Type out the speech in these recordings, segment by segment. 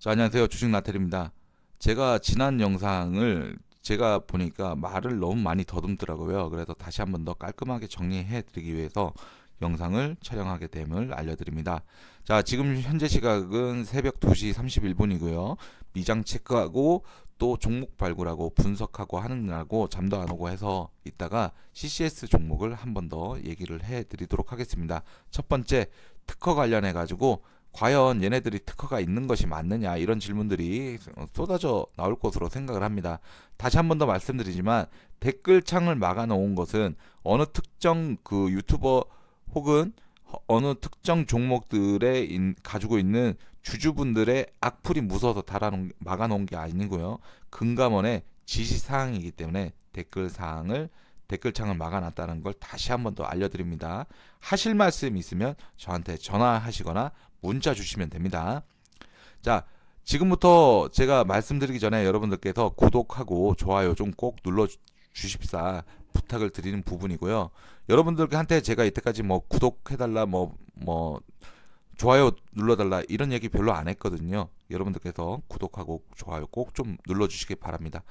자, 안녕하세요. 주식 나텔입니다. 제가 지난 영상을 제가 보니까 말을 너무 많이 더듬더라고요. 그래서 다시 한번 더 깔끔하게 정리해 드리기 위해서 영상을 촬영하게 됨을 알려드립니다. 자, 지금 현재 시각은 새벽 2시 31분이고요. 미장 체크하고 또 종목 발굴하고 분석하고 하는 날고 잠도 안 오고 해서 이따가 CCS 종목을 한 번 더 얘기를 해 드리도록 하겠습니다. 첫 번째, 특허 관련해 가지고 과연 얘네들이 특허가 있는 것이 맞느냐, 이런 질문들이 쏟아져 나올 것으로 생각을 합니다. 다시 한 번 더 말씀드리지만 댓글창을 막아 놓은 것은 어느 특정 그 유튜버 혹은 어느 특정 종목들에 가지고 있는 주주분들의 악플이 무서워서 막아 놓은 게 아니고요. 금감원의 지시사항이기 때문에 댓글창을 막아놨다는 걸 다시 한 번 더 알려드립니다. 하실 말씀 있으면 저한테 전화하시거나 문자 주시면 됩니다. 자, 지금부터 제가 말씀드리기 전에 여러분들께서 구독하고 좋아요 좀 꼭 눌러 주십사 부탁을 드리는 부분이고요. 여러분들한테 제가 이때까지 뭐 구독해달라 뭐 좋아요 눌러달라 이런 얘기 별로 안 했거든요. 여러분들께서 구독하고 좋아요 꼭 좀 눌러주시기 바랍니다.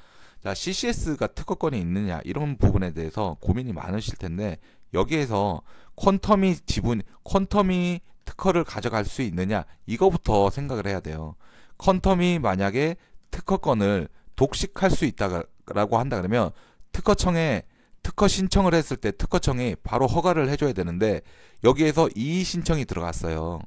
자, CCS가 특허권이 있느냐 이런 부분에 대해서 고민이 많으실 텐데, 여기에서 퀀텀이 특허를 가져갈 수 있느냐, 이거부터 생각을 해야 돼요. 퀀텀이 만약에 특허권을 독식할 수 있다라고 한다 그러면 특허청에 특허 신청을 했을 때 특허청이 바로 허가를 해줘야 되는데, 여기에서 이의 신청이 들어갔어요.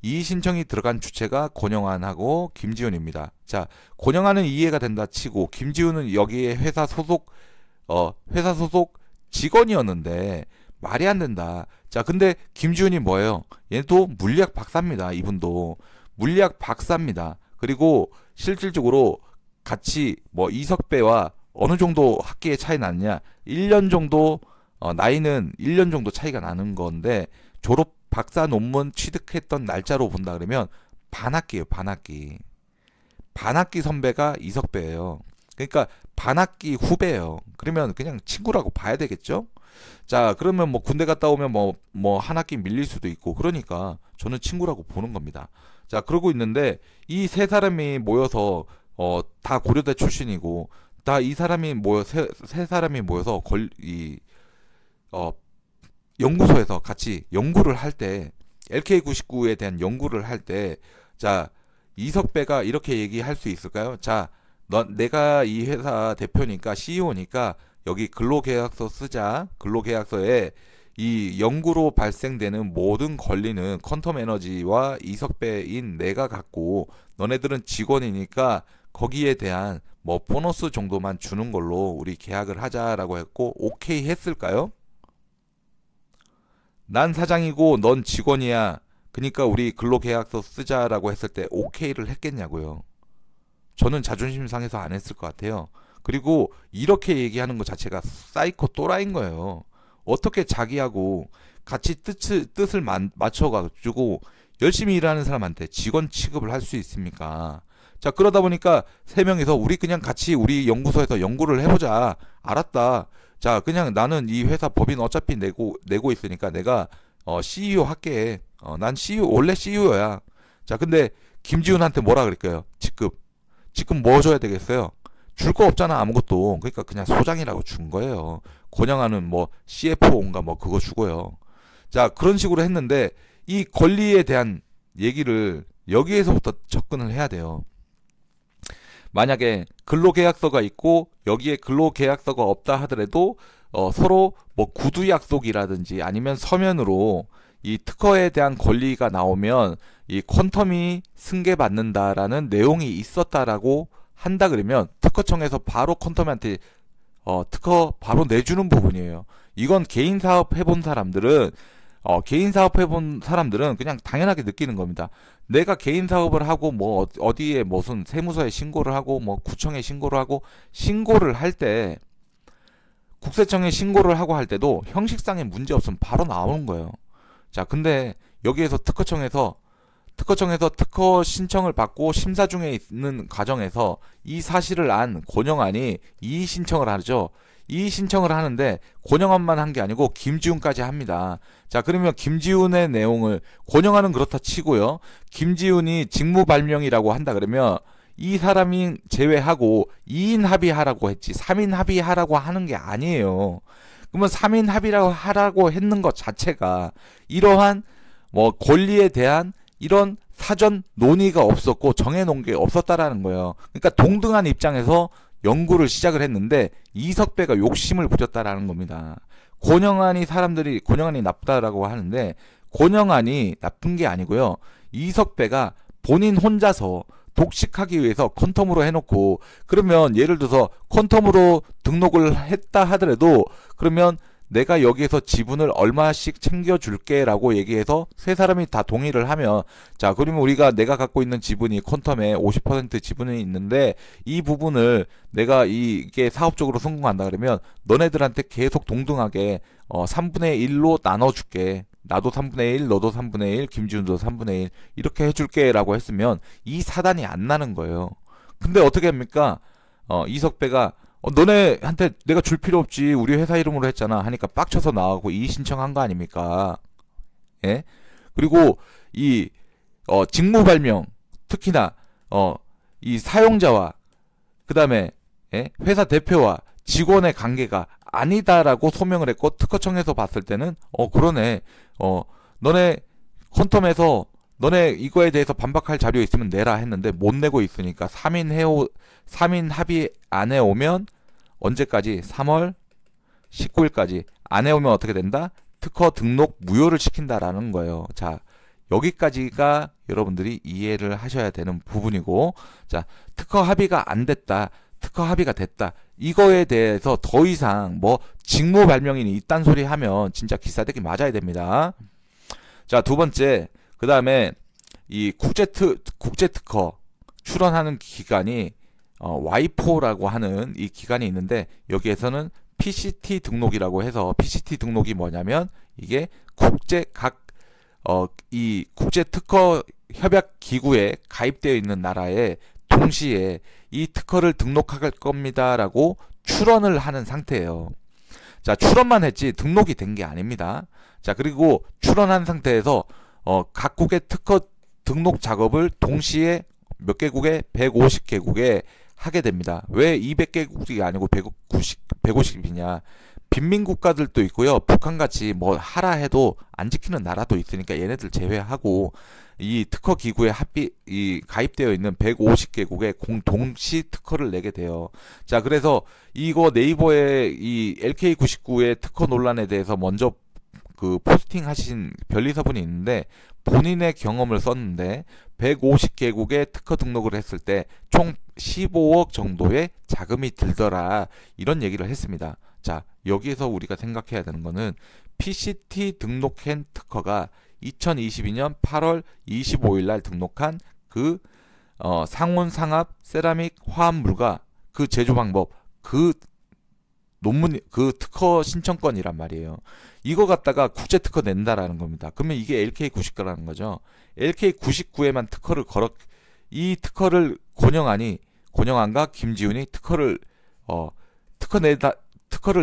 이의 신청이 들어간 주체가 권영환하고 김지훈입니다. 자, 권영환은 이해가 된다 치고 김지훈은 여기에 회사 소속 직원이었는데 말이 안 된다. 자, 근데 김지훈이 뭐예요? 얘도 물리학 박사입니다. 이분도 물리학 박사입니다. 그리고 실질적으로 같이 뭐 이석배와 어느 정도 학기의 차이 났냐? 1년 정도 나이는 1년 정도 차이가 나는 건데, 졸업 박사 논문 취득했던 날짜로 본다 그러면 반학기예요. 반학기 선배가 이석배예요. 그러니까 반학기 후배예요. 그러면 그냥 친구라고 봐야 되겠죠? 자, 그러면 뭐 군대 갔다 오면 뭐 한 학기 밀릴 수도 있고, 그러니까 저는 친구라고 보는 겁니다. 자, 그러고 있는데 이 세 사람이 모여서 다 고려대 출신이고, 다 이 사람이 세 사람이 모여서 연구소에서 같이 연구를 할 때, LK99에 대한 연구를 할 때, 자, 이석배가 이렇게 얘기할 수 있을까요? 자, 내가 이 회사 대표니까 CEO니까 여기 근로계약서 쓰자. 근로계약서에 이 연구로 발생되는 모든 권리는 퀀텀 에너지와 이석배인 내가 갖고, 너네들은 직원이니까 거기에 대한 뭐 보너스 정도만 주는 걸로 우리 계약을 하자라고 했고, 오케이 했을까요? 난 사장이고 넌 직원이야. 그러니까 우리 근로계약서 쓰자라고 했을 때 오케이를 했겠냐고요. 저는 자존심 상해서 안 했을 것 같아요. 그리고 이렇게 얘기하는 것 자체가 사이코 또라이인 거예요. 어떻게 자기하고 같이 뜻을 맞춰가지고 열심히 일하는 사람한테 직원 취급을 할 수 있습니까? 자, 그러다 보니까 세 명이서 우리 그냥 같이 우리 연구소에서 연구를 해보자. 알았다. 자, 그냥 나는 이 회사 법인 어차피 내고 있으니까 내가 CEO 할게. 난 CEO, 원래 CEO야. 자, 근데 김지훈한테 뭐라 그럴까요? 직급 뭐 줘야 되겠어요? 줄 거 없잖아, 아무것도. 그러니까 그냥 소장이라고 준 거예요. 권영환은 뭐 CFO인가 뭐 그거 주고요. 자, 그런 식으로 했는데, 이 권리에 대한 얘기를 여기에서부터 접근을 해야 돼요. 만약에 근로계약서가 있고 여기에 근로계약서가 없다 하더라도 서로 뭐 구두약속이라든지 아니면 서면으로 이 특허에 대한 권리가 나오면 이 퀀텀이 승계받는다라는 내용이 있었다라고 한다 그러면 특허청에서 바로 퀀텀한테 특허 바로 내주는 부분이에요. 이건 개인 사업 해본 사람들은 그냥 당연하게 느끼는 겁니다. 내가 개인 사업을 하고 뭐 어디에 무슨 세무서에 신고를 하고 뭐 구청에 신고를 하고, 신고를 할 때 국세청에 신고를 하고 할 때도 형식상의 문제 없으면 바로 나오는 거예요. 자, 근데 여기에서 특허청에서 특허 신청을 받고 심사 중에 있는 과정에서 이 사실을 안 권영환이 이의 신청을 하죠. 이의 신청을 하는데 권영환만 한 게 아니고 김지훈까지 합니다. 자, 그러면 김지훈의 내용을 권영환은 그렇다 치고요. 김지훈이 직무발명이라고 한다 그러면 이 사람이 제외하고 2인 합의하라고 했지 3인 합의하라고 하는 게 아니에요. 그러면 3인 합의라고 하라고 했는 것 자체가 이러한 뭐 권리에 대한 이런 사전 논의가 없었고 정해놓은 게 없었다라는 거예요. 그러니까 동등한 입장에서 연구를 시작을 했는데 이석배가 욕심을 부렸다라는 겁니다. 사람들이 권영환이 나쁘다라고 하는데 권영환이 나쁜 게 아니고요. 이석배가 본인 혼자서 독식하기 위해서 퀀텀으로 해놓고, 그러면 예를 들어서 퀀텀으로 등록을 했다 하더라도 그러면 내가 여기에서 지분을 얼마씩 챙겨줄게 라고 얘기해서 세 사람이 다 동의를 하면, 자 그러면 내가 갖고 있는 지분이 퀀텀에 50% 지분이 있는데 이 부분을 내가 이게 사업적으로 성공한다 그러면 너네들한테 계속 동등하게 3분의 1로 나눠줄게. 나도 3분의 1, 너도 3분의 1, 김지훈도 3분의 1 이렇게 해줄게 라고 했으면 이 사단이 안 나는 거예요. 근데 어떻게 합니까? 이석배가 너네한테 내가 줄 필요 없지, 우리 회사 이름으로 했잖아 하니까 빡쳐서 나가고 이의 신청한 거 아닙니까? 예? 그리고 이 직무 발명, 특히나 이 사용자와 그 다음에 회사 대표와 직원의 관계가 아니다라고 소명을 했고, 특허청에서 봤을 때는 그러네, 너네 퀀텀에서 너네 이거에 대해서 반박할 자료 있으면 내라 했는데 못 내고 있으니까 3인 합의 안 해오면 언제까지? 3월 19일까지 안 해오면 어떻게 된다? 특허 등록 무효를 시킨다라는 거예요. 자, 여기까지가 여러분들이 이해를 하셔야 되는 부분이고, 자, 특허 합의가 안 됐다, 특허 합의가 됐다, 이거에 대해서 더 이상 뭐 직무 발명인이 이딴 소리 하면 진짜 기사대기 맞아야 됩니다. 자, 두 번째, 그 다음에 이 국제특허 출원하는 기관이 와이포라고 하는 이 기관이 있는데, 여기에서는 PCT 등록이라고 해서, PCT 등록이 뭐냐면 이게 이 국제특허 협약 기구에 가입되어 있는 나라에 동시에 이 특허를 등록할 겁니다 라고 출원을 하는 상태예요. 자, 출원만 했지 등록이 된 게 아닙니다. 자, 그리고 출원한 상태에서 각국의 특허 등록 작업을 동시에 몇 개국에? 150개국에 하게 됩니다. 왜 200개국이 아니고 150이냐? 빈민국가들도 있고요. 북한같이 뭐 하라 해도 안 지키는 나라도 있으니까 얘네들 제외하고 이 특허 기구에 가입되어 있는 150개국에 동시 특허를 내게 돼요. 자, 그래서 이거 네이버에 이 LK99의 특허 논란에 대해서 먼저 그 포스팅 하신 변리사분이 있는데, 본인의 경험을 썼는데 150개국에 특허 등록을 했을 때 총 15억 정도의 자금이 들더라, 이런 얘기를 했습니다. 자, 여기에서 우리가 생각해야 되는 거는 PCT 등록한 특허가 2022년 8월 25일 날 등록한 그 상온상합 세라믹 화합물과 그 제조 방법, 그 논문, 그 특허 신청권이란 말이에요. 이거 갖다가 국제 특허 낸다라는 겁니다. 그러면 이게 LK99라는 거죠. LK99에만 이 특허를 권영환과 김지훈이 특허를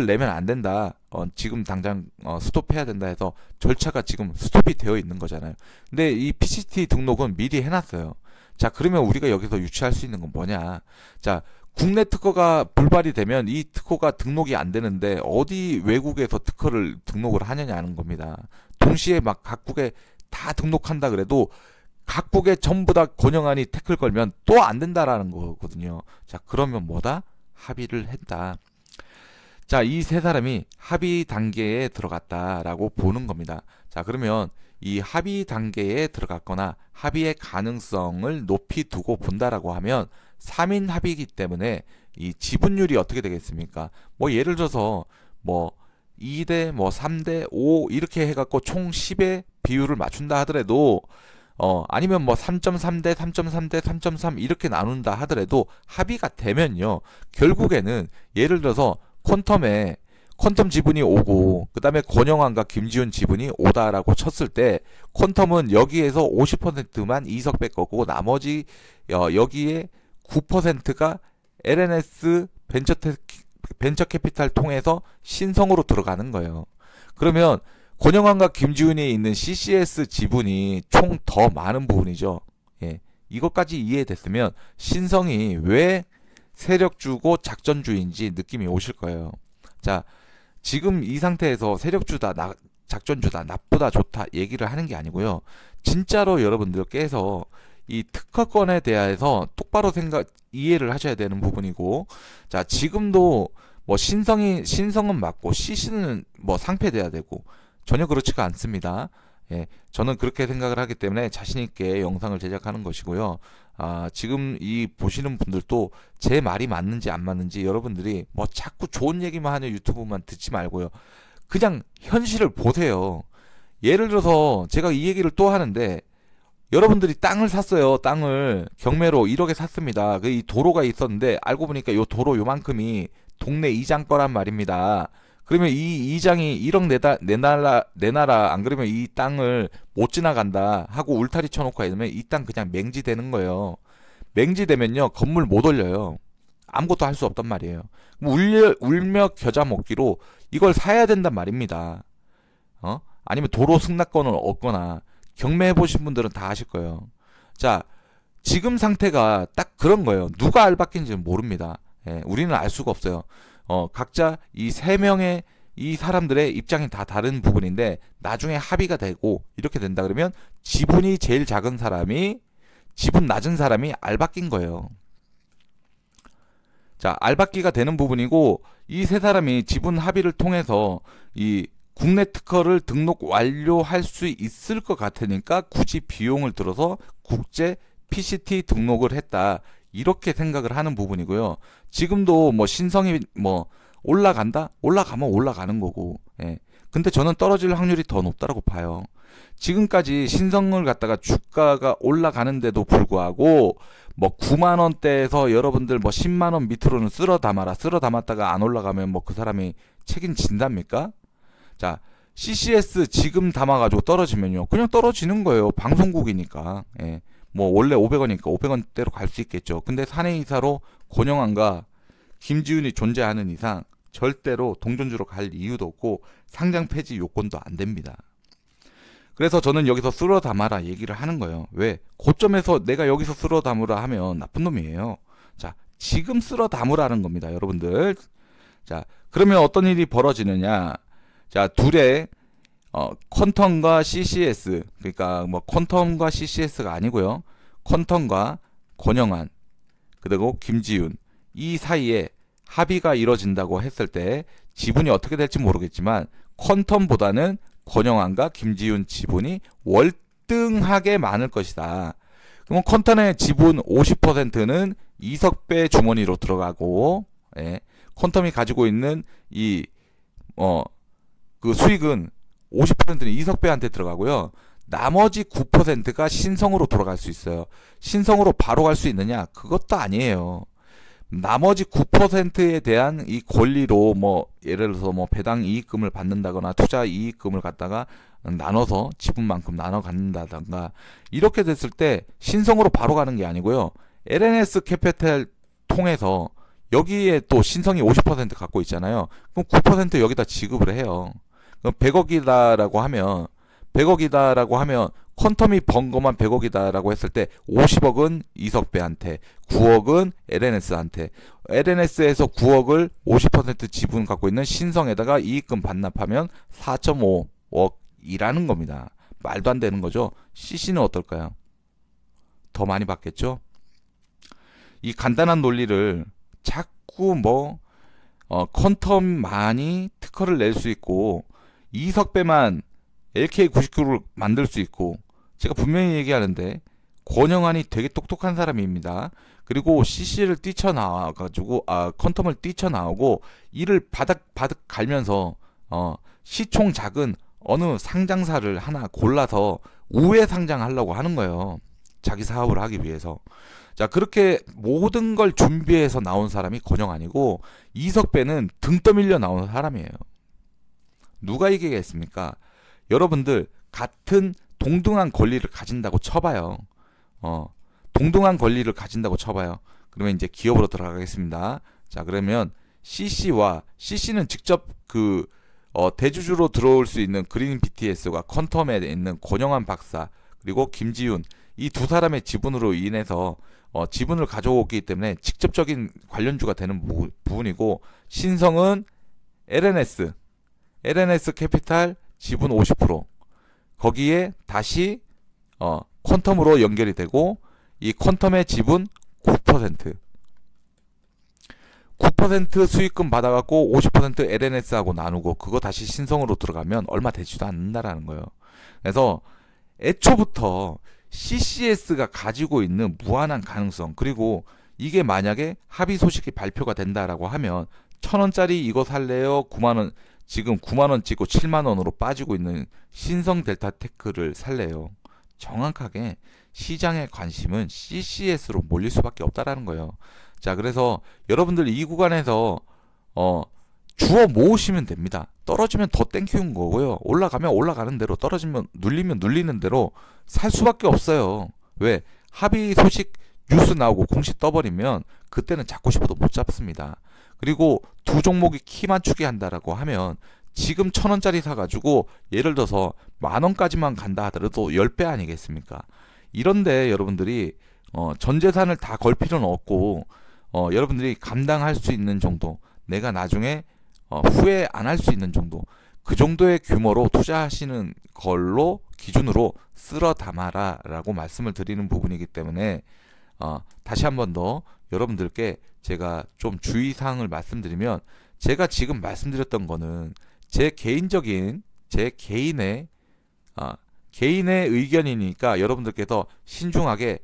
내면 안 된다, 지금 당장 스톱해야 된다 해서 절차가 지금 스톱이 되어 있는 거잖아요. 근데 이 PCT 등록은 미리 해놨어요. 자, 그러면 우리가 여기서 유추할 수 있는 건 뭐냐? 자, 국내 특허가 불발이 되면 이 특허가 등록이 안 되는데 어디 외국에서 특허를 등록을 하느냐는 겁니다. 동시에 막 각국에 다 등록한다 그래도 각국에 전부 다 권영환이 태클 걸면 또 안 된다라는 거거든요. 자, 그러면 뭐다? 합의를 했다. 자, 이 세 사람이 합의 단계에 들어갔다라고 보는 겁니다. 자, 그러면 이 합의 단계에 들어갔거나 합의의 가능성을 높이 두고 본다라고 하면 3인 합의이기 때문에 이 지분율이 어떻게 되겠습니까? 뭐 예를 들어서 뭐 2대 뭐 3대 5 이렇게 해갖고 총 10의 비율을 맞춘다 하더라도 아니면 뭐 3.3대 3.3대 3.3 이렇게 나눈다 하더라도 합의가 되면요, 결국에는 예를 들어서 퀀텀 지분이 5고 그 다음에 권영환과 김지훈 지분이 5다라고 쳤을 때 퀀텀은 여기에서 50%만 이석배 거고 나머지 여기에 9%가 LNS 벤처 캐피탈 통해서 신성으로 들어가는 거예요. 그러면 권영환과 김지훈이 있는 CCS 지분이 총 더 많은 부분이죠. 예. 이것까지 이해됐으면 신성이 왜 세력주고 작전주인지 느낌이 오실 거예요. 자, 지금 이 상태에서 세력주다, 작전주다, 나쁘다, 좋다 얘기를 하는 게 아니고요. 진짜로 여러분들께서 이 특허권에 대해서 똑바로 이해를 하셔야 되는 부분이고, 자, 지금도 뭐 신성은 맞고 CC는 뭐 상폐돼야 되고 전혀 그렇지가 않습니다. 예, 저는 그렇게 생각을 하기 때문에 자신있게 영상을 제작하는 것이고요. 지금 이 보시는 분들도 제 말이 맞는지 안 맞는지 여러분들이 뭐 자꾸 좋은 얘기만 하는 유튜브만 듣지 말고요. 그냥 현실을 보세요. 예를 들어서 제가 이 얘기를 또 하는데, 여러분들이 땅을 샀어요. 땅을 경매로 1억에 샀습니다. 이 도로가 있었는데 알고 보니까 이 도로 요만큼이 동네 이장 거란 말입니다. 그러면 이 이장이 1억 내놔라, 안 그러면 이 땅을 못 지나간다 하고 울타리 쳐놓고 이러면 이 땅 그냥 맹지되는 거예요. 맹지되면요 건물 못 올려요. 아무것도 할 수 없단 말이에요. 울며 겨자 먹기로 이걸 사야 된단 말입니다. 아니면 도로 승낙권을 얻거나, 경매해 보신 분들은 다 아실 거예요. 자, 지금 상태가 딱 그런 거예요. 누가 알바낀지는 모릅니다. 예, 우리는 알 수가 없어요. 각자 이 세 명의 이 사람들의 입장이 다 다른 부분인데, 나중에 합의가 되고 이렇게 된다 그러면 지분이 제일 작은 사람이, 지분 낮은 사람이 알바낀 거예요. 자, 알바끼가 되는 부분이고, 이 세 사람이 지분 합의를 통해서 이 국내 특허를 등록 완료할 수 있을 것 같으니까 굳이 비용을 들어서 국제 PCT 등록을 했다, 이렇게 생각을 하는 부분이고요. 지금도 뭐 신성이 뭐 올라간다? 올라가면 올라가는 거고, 예. 근데 저는 떨어질 확률이 더 높다고 봐요. 지금까지 신성을 갖다가 주가가 올라가는데도 불구하고 뭐 9만원대에서 여러분들 뭐 10만원 밑으로는 쓸어 담았다가 안 올라가면 뭐 그 사람이 책임진답니까? 자, CCS 지금 담아가지고 떨어지면요 그냥 떨어지는 거예요. 방송국이니까. 예. 뭐 원래 500원이니까 500원대로 갈 수 있겠죠. 근데 사내이사로 권영환과 김지훈이 존재하는 이상 절대로 동전주로 갈 이유도 없고 상장 폐지 요건도 안 됩니다. 그래서 저는 여기서 쓸어 담아라 얘기를 하는 거예요. 왜? 고점에서 내가 여기서 쓸어 담으라 하면 나쁜 놈이에요. 자, 지금 쓸어 담으라는 겁니다, 여러분들. 자, 그러면 어떤 일이 벌어지느냐? 자, 둘의 퀀텀과 CCS, 그러니까 뭐 퀀텀과 CCS가 아니고요. 퀀텀과 권영환, 그리고 김지훈, 이 사이에 합의가 이루어진다고 했을 때 지분이 어떻게 될지 모르겠지만 퀀텀보다는 권영환과 김지훈 지분이 월등하게 많을 것이다. 그럼 퀀텀의 지분 50%는 이석배 주머니로 들어가고, 예, 퀀텀이 가지고 있는 그 수익은 50%는 이석배한테 들어가고요. 나머지 9%가 신성으로 돌아갈 수 있어요. 신성으로 바로 갈 수 있느냐? 그것도 아니에요. 나머지 9%에 대한 이 권리로 뭐 예를 들어서 뭐 배당 이익금을 받는다거나 투자 이익금을 갖다가 나눠서 지분만큼 나눠 갖는다던가, 이렇게 됐을 때 신성으로 바로 가는 게 아니고요. LNS 캐피탈 통해서 여기에 또 신성이 50% 갖고 있잖아요. 그럼 9% 여기다 지급을 해요. 그럼 100억이다라고 하면 퀀텀이 번 것만 100억이다라고 했을 때 50억은 이석배한테, 9억은 LNS한테, LNS에서 9억을 50% 지분 갖고 있는 신성에다가 이익금 반납하면 4.5억이라는 겁니다. 말도 안 되는 거죠. CC는 어떨까요? 더 많이 받겠죠? 이 간단한 논리를 자꾸 퀀텀만이 특허를 낼 수 있고 이석배만 LK99를 만들 수 있고, 제가 분명히 얘기하는데 권영환이 되게 똑똑한 사람입니다. 그리고 CC를 뛰쳐나와가지고 퀀텀을 뛰쳐나오고 이를 바닥 갈면서 시총 작은 어느 상장사를 하나 골라서 우회 상장하려고 하는 거예요. 자기 사업을 하기 위해서. 자, 그렇게 모든 걸 준비해서 나온 사람이 권영환이고, 이석배는 등 떠밀려 나온 사람이에요. 누가 이기겠습니까? 여러분들 같은 동등한 권리를 가진다고 쳐봐요. 동등한 권리를 가진다고 쳐봐요. 그러면 이제 기업으로 들어가겠습니다. 자, 그러면 CC는 직접 대주주로 들어올 수 있는 그린 BTS와 퀀텀에 있는 권영환 박사 그리고 김지훈 이 두 사람의 지분으로 인해서 지분을 가져오기 때문에 직접적인 관련주가 되는 부분이고, 신성은 LNS 캐피탈 지분 50%, 거기에 다시 퀀텀으로 연결이 되고, 이 퀀텀의 지분 9% 수익금 받아갖고 50% LNS하고 나누고 그거 다시 신성으로 들어가면 얼마 되지도 않는다라는 거예요. 그래서 애초부터 CCS가 가지고 있는 무한한 가능성, 그리고 이게 만약에 합의 소식이 발표가 된다라고 하면 1,000원짜리 이거 살래요? 9만원, 지금 9만원 찍고 7만원으로 빠지고 있는 신성 델타테크를 살래요? 정확하게 시장의 관심은 CCS로 몰릴 수밖에 없다라는 거예요. 자, 그래서 여러분들 이 구간에서 주워 모으시면 됩니다. 떨어지면 더 땡큐는 거고요. 올라가면 올라가는 대로, 떨어지면 눌리면 눌리는 대로 살 수밖에 없어요. 왜? 합의 소식 뉴스 나오고 공시 떠버리면 그때는 잡고 싶어도 못 잡습니다. 그리고 두 종목이 키 맞추기 한다라고 하면 지금 1,000원짜리 사가지고 예를 들어서 만원까지만 간다 하더라도 10배 아니겠습니까? 이런데 여러분들이 전 재산을 다 걸 필요는 없고, 여러분들이 감당할 수 있는 정도, 내가 나중에 후회 안 할 수 있는 정도, 그 정도의 규모로 투자하시는 걸로 기준으로 쓸어 담아라 라고 말씀을 드리는 부분이기 때문에 다시 한 번 더 여러분들께 제가 좀 주의사항을 말씀드리면, 제가 지금 말씀드렸던 거는 제 개인의 의견이니까 여러분들께서 신중하게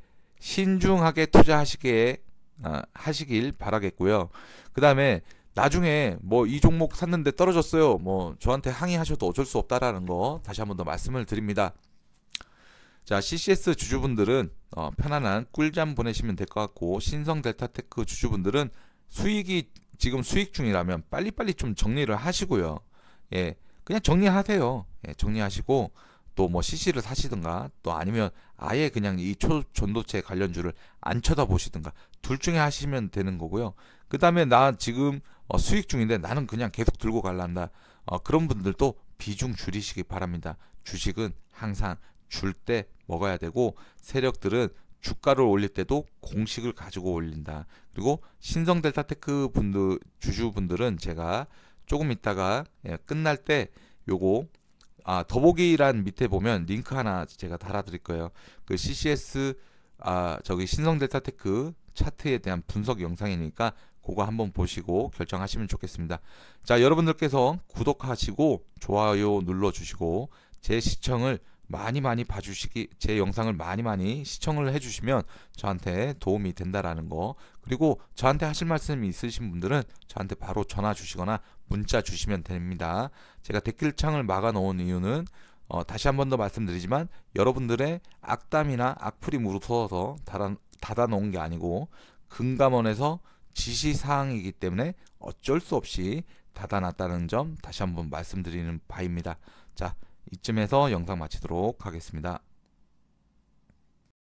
하시길 바라겠고요. 그 다음에 나중에 뭐 이 종목 샀는데 떨어졌어요, 뭐 저한테 항의하셔도 어쩔 수 없다라는 거 다시 한 번 더 말씀을 드립니다. 자, CCS 주주분들은 편안한 꿀잠 보내시면 될 것 같고, 신성 델타테크 주주분들은 수익이 지금 수익 중이라면 빨리빨리 좀 정리를 하시고요. 예, 그냥 정리하세요. 예, 정리하시고 또 뭐 CC를 사시든가, 또 아니면 아예 그냥 이 초전도체 관련주를 안 쳐다보시든가, 둘 중에 하시면 되는 거고요. 그 다음에 나 지금 수익 중인데 나는 그냥 계속 들고 갈란다, 그런 분들도 비중 줄이시기 바랍니다. 주식은 항상 줄 때 먹어야 되고, 세력들은 주가를 올릴 때도 공식을 가지고 올린다. 그리고 신성 델타테크 주주분들은 제가 조금 있다가 끝날 때 요거 더보기란 밑에 보면 링크 하나 제가 달아드릴 거예요. 그 CCS 저기 신성 델타테크 차트에 대한 분석 영상이니까 그거 한번 보시고 결정하시면 좋겠습니다. 자, 여러분들께서 구독하시고 좋아요 눌러주시고 제 영상을 많이 시청을 해주시면 저한테 도움이 된다라는 거, 그리고 저한테 하실 말씀이 있으신 분들은 저한테 바로 전화 주시거나 문자 주시면 됩니다. 제가 댓글창을 막아 놓은 이유는 다시 한 번 더 말씀드리지만, 여러분들의 악담이나 악플이 무서워서 닫아 놓은 게 아니고 금감원에서 지시사항이기 때문에 어쩔 수 없이 닫아 놨다는 점 다시 한번 말씀드리는 바입니다. 자, 이쯤에서 영상 마치도록 하겠습니다.